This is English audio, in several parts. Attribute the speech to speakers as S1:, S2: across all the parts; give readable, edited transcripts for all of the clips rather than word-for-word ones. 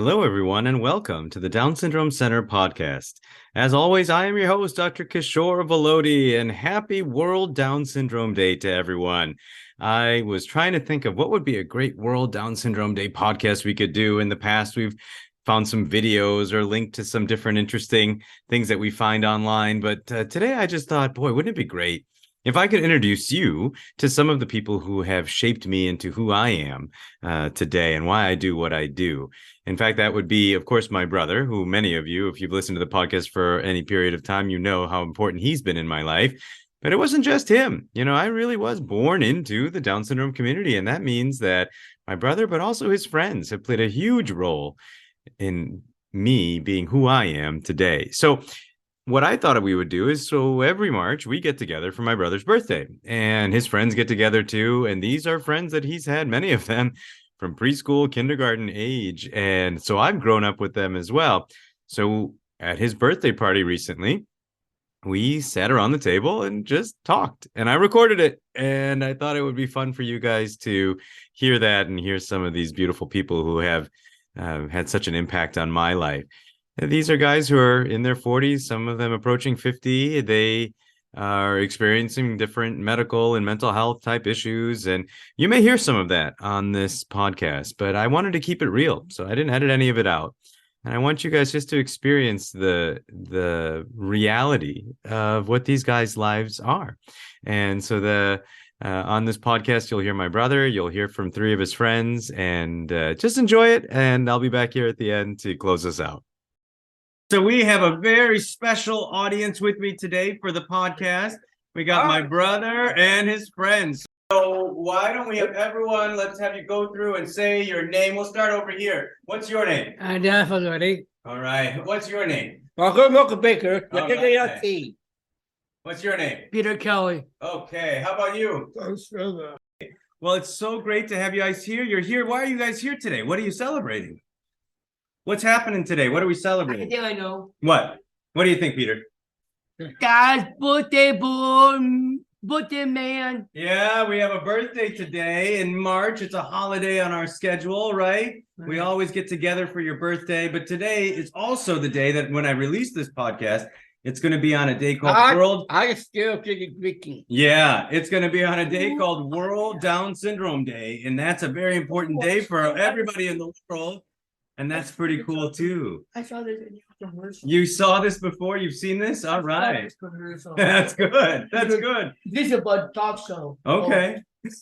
S1: Hello, everyone, and welcome to the Down Syndrome Center podcast. As always, I am your host, Dr. Kishore Volodi, and happy World Down Syndrome Day to everyone. I was trying to think of what would be a great World Down Syndrome Day podcast we could do. In the past, we've found some videos or linked to some different interesting things that we find online. But today I just thought, boy, wouldn't it be great if I could introduce you to some of the people who have shaped me into who I am today and why I do what I do. In fact, that would be, of course, my brother, who many of you, if you've listened to the podcast for any period of time, you know how important he's been in my life. But it wasn't just him. You know, I really was born into the Down syndrome community. And that means that my brother, but also his friends, have played a huge role in me being who I am today. So what I thought we would do is, so every March we get together for my brother's birthday, and his friends get together too. And these are friends that he's had, many of them from preschool, kindergarten age. And so I've grown up with them as well. So at his birthday party recently, we sat around the table and just talked, and I recorded it. And I thought it would be fun for you guys to hear that and hear some of these beautiful people who have had such an impact on my life. These are guys who are in their 40s, some of them approaching 50. They are experiencing different medical and mental health type issues. And you may hear some of that on this podcast, but I wanted to keep it real. So I didn't edit any of it out. And I want you guys just to experience the reality of what these guys' lives are. And so on this podcast, you'll hear my brother, you'll hear from three of his friends, and just enjoy it. And I'll be back here at the end to close us out. So we have a very special audience with me today for the podcast. We got my brother and his friends. So why don't we have everyone, let's have you go through and say your name. We'll start over here. What's your name?
S2: Definitely.
S1: All right. What's your name?
S2: Michael Baker.
S1: Right. What's your name?
S2: Peter Kelly.
S1: Okay. How about you? Well, it's so great to have you guys here. You're here. Why are you guys here today? What are you celebrating? What's happening today? What are we celebrating?
S2: I think I know.
S1: What? What do you think, Peter?
S2: God's birthday man.
S1: Yeah, we have a birthday today in March. It's a holiday on our schedule, right? We always get together for your birthday, but today is also the day that when I release this podcast, it's going to be on a day called World.
S2: I still drinking.
S1: Yeah, it's going to be on a day called World Down Syndrome Day, and that's a very important day for everybody in the world. And that's pretty cool too.
S2: I saw this in your commercial.
S1: You saw this before? You've seen this? All right. That's good. That's good.
S2: This is about talk show.
S1: Okay.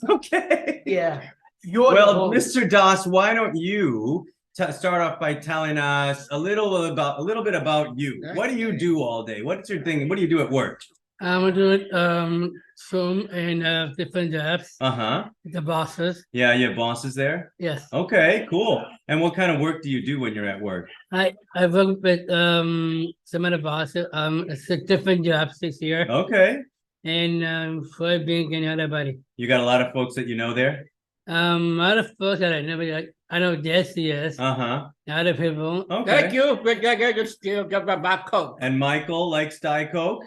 S1: Okay.
S2: Yeah.
S1: Well, Mr. Das, why don't you start off by telling us a little bit about you? What do you do all day? What's your thing? What do you do at work?
S2: I'm doing some and different jobs. The bosses.
S1: Yeah, you have bosses there?
S2: Yes.
S1: Okay, cool. And what kind of work do you do when you're at work?
S2: I work with some of the bosses. It's a different jobs this year.
S1: Okay.
S2: And for being and everybody.
S1: You got a lot of folks that you know there?
S2: A lot of folks that I never like. I know Jesse, yes. Other people.
S1: Okay.
S2: Thank you. But I just still got my back coat.
S1: And Michael likes Diet Coke?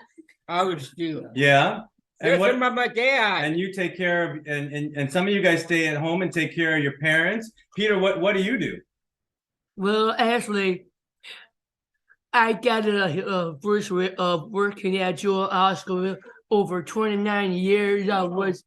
S2: I would steal.
S1: Yeah. And
S2: what my dad?
S1: And you take care of and some of you guys stay at home and take care of your parents. Peter, what do you do?
S2: Well, actually, I got a first working at Jewel Hospital over 29 years. I was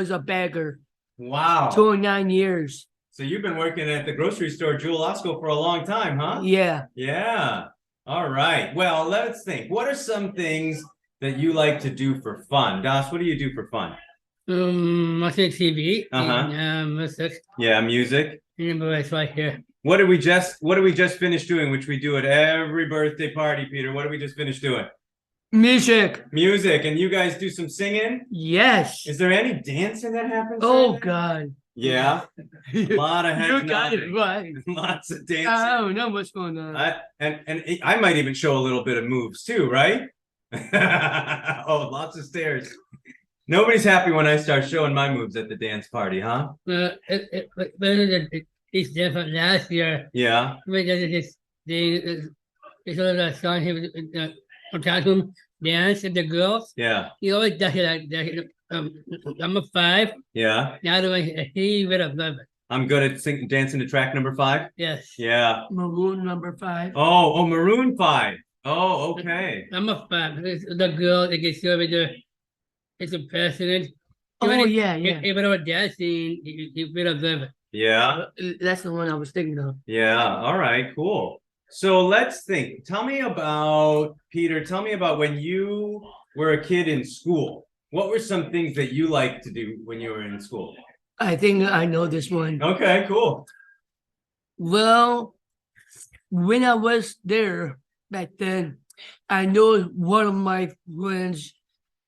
S2: a beggar.
S1: Wow.
S2: 29 years.
S1: So you've been working at the grocery store Jewel Osco for a long time, huh?
S2: Yeah.
S1: Yeah. All right. Well, let's think. What are some things that you like to do for fun? Das, what do you do for fun?
S2: Watching TV. Music.
S1: Yeah, music.
S2: It's right here.
S1: What did we just finish doing, which we do at every birthday party, Peter? What did we just finish doing?
S2: Music.
S1: Music. And you guys do some singing?
S2: Yes.
S1: Is there any dancing that happens?
S2: Oh, God.
S1: Yeah. A lot of head
S2: You got it right.
S1: Lots of dancing.
S2: I don't know what's going on.
S1: And I might even show a little bit of moves too, right? Oh, lots of stairs. Nobody's happy when I start showing my moves at the dance party, huh?
S2: It's different last year.
S1: Yeah.
S2: It's a song here on classroom dance and the girls.
S1: Yeah.
S2: He always does it like that. I'm a 5.
S1: Yeah.
S2: Now he would have
S1: I'm good at dancing to track number 5.
S3: Yes.
S1: Yeah.
S2: Maroon number 5.
S1: Oh, Maroon 5. Oh, okay.
S3: Number 5. It's the girl that gets over there. It's the president.
S2: Oh, yeah, yeah.
S3: Even over dancing, you feel observant.
S1: Yeah.
S2: That's the one I was thinking of.
S1: Yeah. All right. Cool. So let's think. Tell me about, Peter, tell me about when you were a kid in school. What were some things that you liked to do when you were in school?
S2: I think I know this one.
S1: Okay, cool.
S2: Well, when I was there back then, I know one of my friends,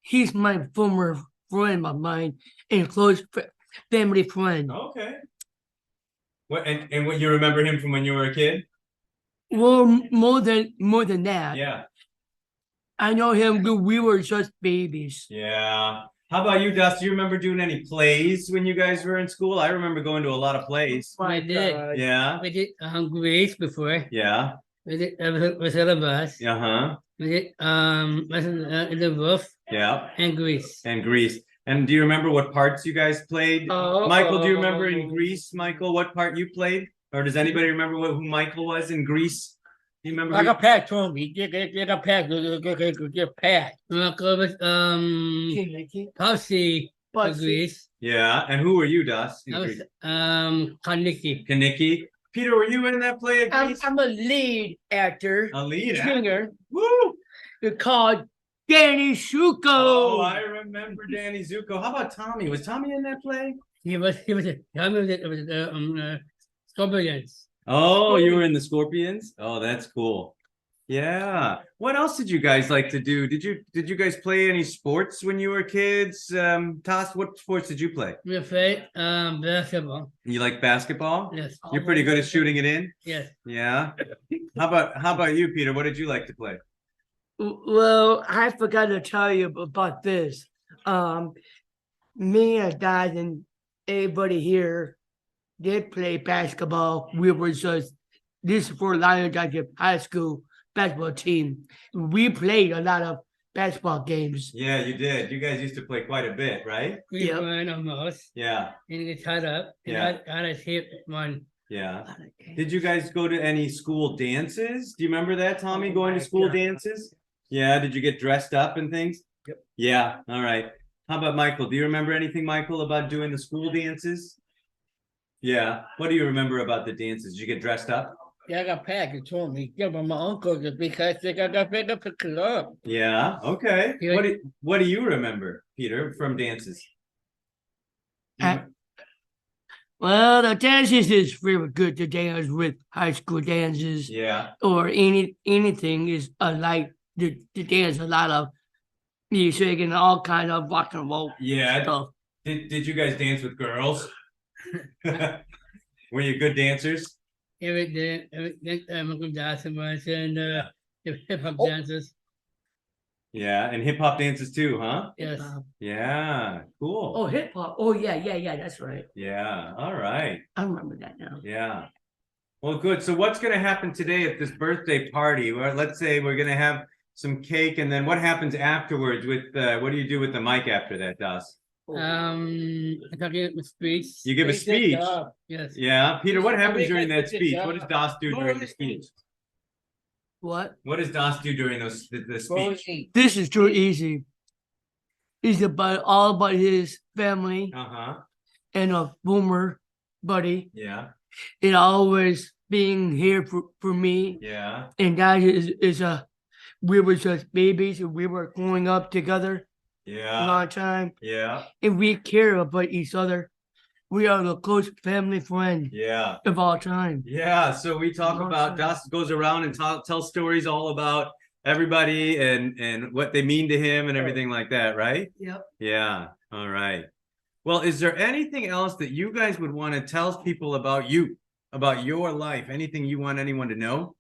S2: he's my former friend of mine and close family friend.
S1: Okay. What and what you remember him from when you were a kid?
S2: Well, more than that.
S1: Yeah.
S2: I know him when we were just babies.
S1: Yeah. How about you, Dust? Do you remember doing any plays when you guys were in school? I remember going to a lot of plays.
S3: I did.
S1: Yeah.
S3: We did Greece before.
S1: Yeah.
S3: We did Wizard of Oz.
S1: Uh-huh.
S3: We did the Wolf
S1: Yeah.
S3: and Greece.
S1: And Grease. And do you remember what parts you guys played? Michael, do you remember in Grease, Michael, what part you played? Or does anybody remember who Michael was in Grease? Do you remember?
S3: Like a pack told me. Get a pack. Get pack. Michael was Pussy for Greece.
S1: Yeah. And who were you, Dust?
S3: I was Kaniki.
S1: Kaniki. Peter, were you in that play of Grease?
S2: I'm a lead actor.
S1: A lead actor?
S2: Singer.
S1: Woo!
S2: You're called Danny Shuko.
S1: Oh, I remember Danny Zuko. How about Tommy? Was Tommy in that play?
S3: He was Scorpions.
S1: Oh, you were in the Scorpions? Oh, that's cool. Yeah. What else did you guys like to do? Did you guys play any sports when you were kids? Toss, what sports did you play?
S3: We played basketball.
S1: You like basketball?
S3: Yes.
S1: You're pretty good at shooting it in?
S3: Yes.
S1: Yeah. How about you, Peter? What did you like to play?
S2: Well, I forgot to tell you about this. Me and Dad and everybody here did play basketball. We were just this is for Lion Dodger High School basketball team. We played a lot of basketball games.
S1: Yeah, you did. You guys used to play quite a bit, right?
S3: We won almost.
S1: Yeah.
S3: And get tied up. And
S1: Yeah.
S3: I had hit one.
S1: Yeah. Did you guys go to any school dances? Do you remember that, Tommy, going to school dances? Yeah. Did you get dressed up and things?
S2: Yep.
S1: Yeah. All right. How about Michael? Do you remember anything, Michael, about doing the school dances? Yeah. What do you remember about the dances? Did you get dressed up?
S3: Yeah, I got packed. He told me, give my uncle because they got ready to pick it up.
S1: Yeah. Okay.
S3: Yeah.
S1: What do you remember, Peter, from dances?
S2: Well, the dances is very good to dance with high school dances.
S1: Yeah.
S2: Or anything is like to dance a lot of music and all kinds of rock and roll
S1: Yeah.
S2: stuff.
S1: Did you guys dance with girls? Were you good dancers?
S3: Everything good dancers and hip hop dancers.
S1: Yeah, and hip hop dances too, huh?
S3: Yes.
S1: Yeah, cool.
S2: Oh, hip hop. Oh, yeah, that's right.
S1: Yeah, all right.
S2: I remember that now.
S1: Yeah. Well, good. So what's going to happen today at this birthday party? Well, let's say we're going to have some cake, and then what happens afterwards with what do you do with the mic after that, Das?
S3: I give a speech.
S1: You give a speech.
S3: Yes.
S1: Yeah. Peter, what happens during that speech? What does Das do during the speech?
S2: What?
S1: What does Das do during the speech?
S2: This is too easy. It's all about his family
S1: Uh-huh.
S2: and a former buddy.
S1: Yeah.
S2: And always being here for me.
S1: Yeah.
S2: And that is we were just babies and we were growing up together a
S1: Yeah.
S2: long time.
S1: Yeah.
S2: And we care about each other. We are the close family friend
S1: Yeah.
S2: of all time.
S1: Yeah, so we talk about Das goes around and tells stories all about everybody and what they mean to him and everything like that, right?
S2: Yep.
S1: Yeah. All right. Well, is there anything else that you guys would want to tell people about you, about your life? Anything you want anyone to know?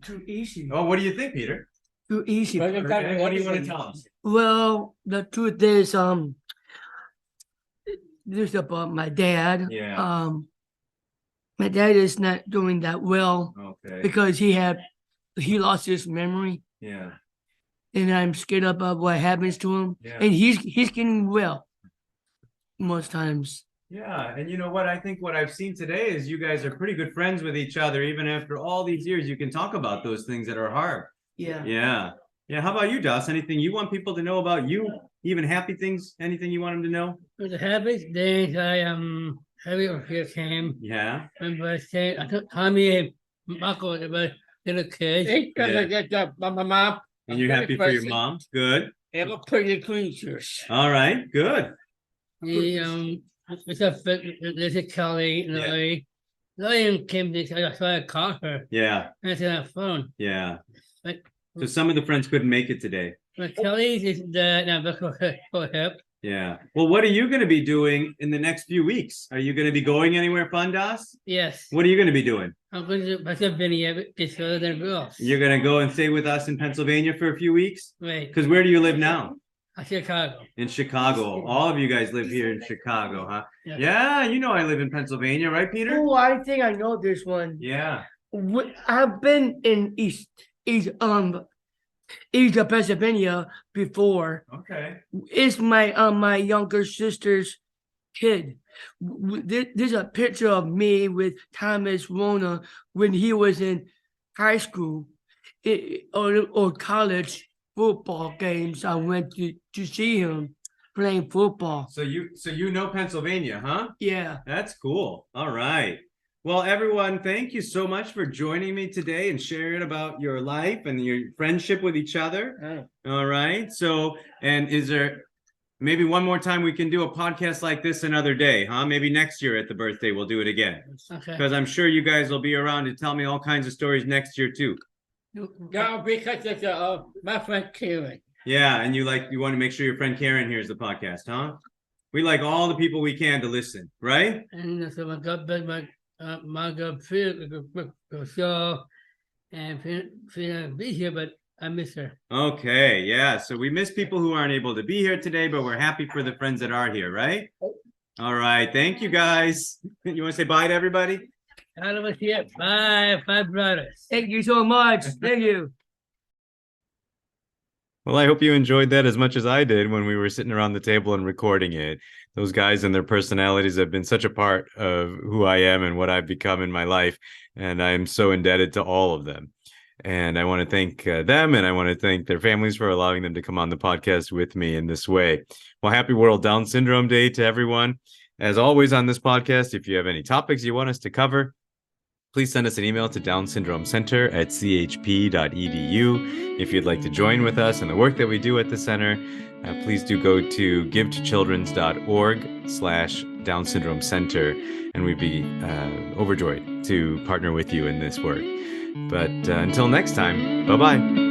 S2: Too easy.
S1: Oh, what do you think, Peter?
S2: Too easy.
S1: Okay, what do you want to tell us?
S2: Well, the truth is, this about my dad.
S1: Yeah.
S2: My dad is not doing that well
S1: Okay.
S2: because he lost his memory,
S1: Yeah.
S2: and I'm scared about what happens to him.
S1: Yeah.
S2: And he's getting well most times.
S1: Yeah, and you know what? I think what I've seen today is you guys are pretty good friends with each other. Even after all these years, you can talk about those things that are hard.
S2: Yeah.
S1: Yeah. Yeah. How about you, Das? Anything you want people to know about you? Even happy things? Anything you want them to know?
S3: With the happiest days, happy here came.
S1: Yeah.
S3: And I say, I took Tommy and Marco, the little kids.
S1: Yeah.
S3: My mom.
S1: And you're happy for your mom? Good.
S3: They were pretty creatures.
S1: All right. Good.
S3: It's a Kelly, Lillian came to, so I called her.
S1: Yeah.
S3: And it's on the phone.
S1: Yeah.
S3: But
S1: So some of the friends couldn't make it today.
S3: Kelly's is the number for help.
S1: Yeah. Well, what are you going to be doing in the next few weeks? Are you going to be going anywhere fun, Das?
S3: Yes.
S1: What are you going to be doing?
S3: I'm going to Pennsylvania just other than girls.
S1: You're going to go and stay with us in Pennsylvania for a few weeks?
S3: Right.
S1: Because where do you live now?
S3: Chicago.
S1: In Chicago. All of you guys live here in Chicago, huh?
S3: Yeah.
S1: Yeah, you know I live in Pennsylvania, right, Peter?
S2: Oh, I think I know this one.
S1: Yeah.
S2: I've been in East of Pennsylvania before.
S1: Okay.
S2: It's my younger sister's kid. There's a picture of me with Thomas Rona when he was in high school or college football games. I went to see him playing football.
S1: So you know Pennsylvania, huh?
S2: Yeah.
S1: That's cool. All right. Well, everyone, thank you so much for joining me today and sharing about your life and your friendship with each other. All right. So, and is there maybe one more time we can do a podcast like this another day, huh? Maybe next year at the birthday, we'll do it again.
S3: Okay.
S1: Because I'm sure you guys will be around to tell me all kinds of stories next year too.
S3: No, because it's my friend Karen.
S1: Yeah. And you want to make sure your friend Karen hears the podcast, huh? We like all the people we can to listen, right?
S3: And so my God, show and be here, but I miss her.
S1: Okay, yeah. So we miss people who aren't able to be here today, but we're happy for the friends that are here, right? All right. Thank you, guys. You want to say bye to everybody?
S3: All of us here. Bye, brothers.
S2: Thank you so much. Thank you.
S1: Well, I hope you enjoyed that as much as I did when we were sitting around the table and recording it. Those guys and their personalities have been such a part of who I am and what I've become in my life. And I'm so indebted to all of them. And I want to thank them, and I want to thank their families for allowing them to come on the podcast with me in this way. Well, happy World Down Syndrome Day to everyone. As always on this podcast, if you have any topics you want us to cover, please send us an email to downsyndromecenter@chp.edu. If you'd like to join with us in the work that we do at the center, please do go to givetochildrens.org/Down Syndrome Center, and we'd be overjoyed to partner with you in this work. But until next time, bye-bye.